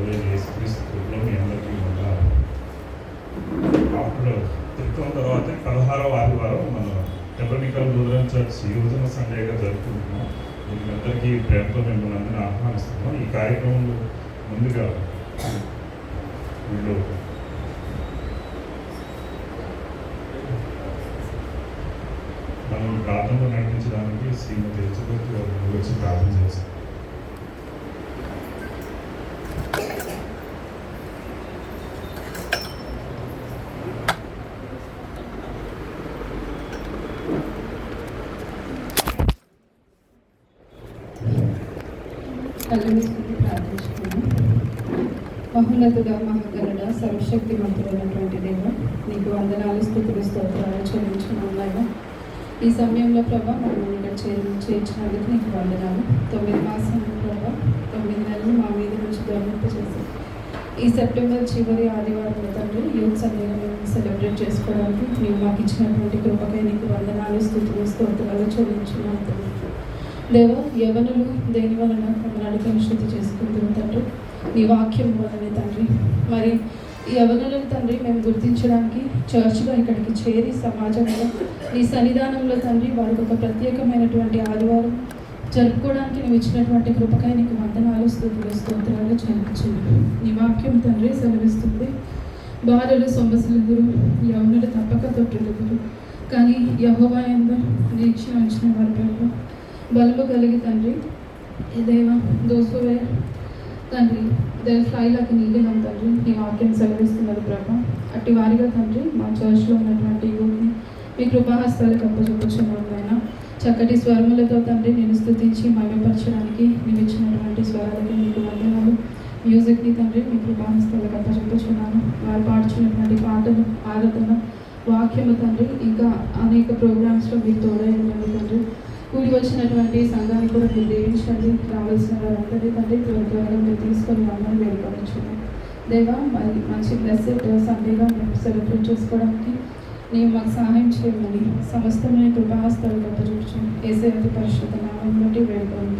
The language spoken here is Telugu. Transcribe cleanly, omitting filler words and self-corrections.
యేసుక్రీస్తులో మీ అందరికీ మళ్ళా ఆఫ్టర్ తిరుపతి తర్వాత 16వ ఆదివారం మన టెబర్నికల్ లూథరన్ చర్చ్ యువజన సండేగా జరుపుకుంటున్నాం. మీ అందరికీ ప్రేమతో మిమ్మల్ని అందరినీ ఆహ్వానిస్తున్నాం. ఈ కార్యక్రమంలో ముందుగా వీళ్ళు మనం ప్రార్థనలో నడిపించడానికి శ్రీమతి ఎలిజబెత్ గారు వచ్చి ప్రార్థన చేస్తారు. మహోన్నతుడ మహాగణుడ సర్వశక్తిమంతుడైనటువంటి దేవ, నీకు వందనాలు స్తుతులు స్తోత్రాలు చెల్లించుకున్నాను. ఈ సమయంలో ప్రభా మమ్మల్ని ఇక్కడ చేర్చినందుకు నీకు వందనాలు. 9 మాసాలు ప్రభా, 9 నెలలు మా మీద నుంచి గమనింపు చేసి ఈ సెప్టెంబర్ చివరి ఆదివారం తండ్రి యూత్ సండేగా మేము సెలబ్రేట్ చేసుకోవడానికి నీవు మాకు ఇచ్చినటువంటి కృపకై నీకు వందనాలు స్తుతులు స్తోత్రాలు చెల్లించుకున్నాను. దేవ, యవనులు దేని వలన మమ్మల్ని అడిగిన శుద్ధి చేసుకుంటున్న తండ్రి నీ వాక్యం వలనే తండ్రి. మరి ఈ యవనులను తండ్రి మేము గుర్తించడానికి చర్చ్గా ఇక్కడికి చేరి సమాజంలో నీ సన్నిధానంలో తండ్రి వారికి ఒక ప్రత్యేకమైనటువంటి ఆదివారం జరుపుకోవడానికి నువ్వు ఇచ్చినటువంటి కృపకై నీకు వందనాలు స్తుతులు స్తోత్రాలు చెల్లించున్నాను. నీ వాక్యం తండ్రి సెలవిస్తుంది, బాలులు సొంబసులుగురు, యవనులు తప్పక తొట్టులుగురు, కానీ యెహోవా యందు నిరీక్షణ ఉంచిన వారి ప్రభు బలము కలిగి తండ్రి దేవ దోసువే తండ్రి దేవ స్థాయిలోకి నీళ్ళం తండ్రి నీ వాక్యం సెలవిస్తున్నారు ప్రభా. అట్టి వారిగా తండ్రి మా చర్చ్లో ఉన్నటువంటి యూత్ని మీ కృపాహస్తాలకు అప్పచెప్పుచున్నాను అయినా చక్కటి స్వరములతో తండ్రి నేను స్తుతించి మహిమపరచడానికి నీవు ఇచ్చినటువంటి స్వరాలకి మీకు వందనాలు. మ్యూజిక్ని తండ్రి మీ కృపాహస్తాలకు అప్పచెప్పుచున్నాను. వారు పాడుచున్నటువంటి పాటలు, ఆరాధన, వాక్యము తండ్రి ఇంకా అనేక ప్రోగ్రామ్స్లో మీరు తోడైందండి తండ్రి. కూడి వచ్చినటువంటి సంఘాన్ని కూడా మీరు దీవించండి. రావాల్సిన వారందరి తండ్రి త్వరగా మీరు తీసుకొని మమ్మల్ని వేడుకొనిచ్చున్నాం దేవా. మరి మంచి బ్లెస్సెడ్ సండేగా మేము సెలబ్రేట్ చేసుకోవడానికి నేను మాకు సహాయం చేయమని సమస్తమైన కృపాహస్తాలు గొప్ప చూపించండి. ఏసే అతి పరిశుద్ధ నామం బట్టి వేడుకొని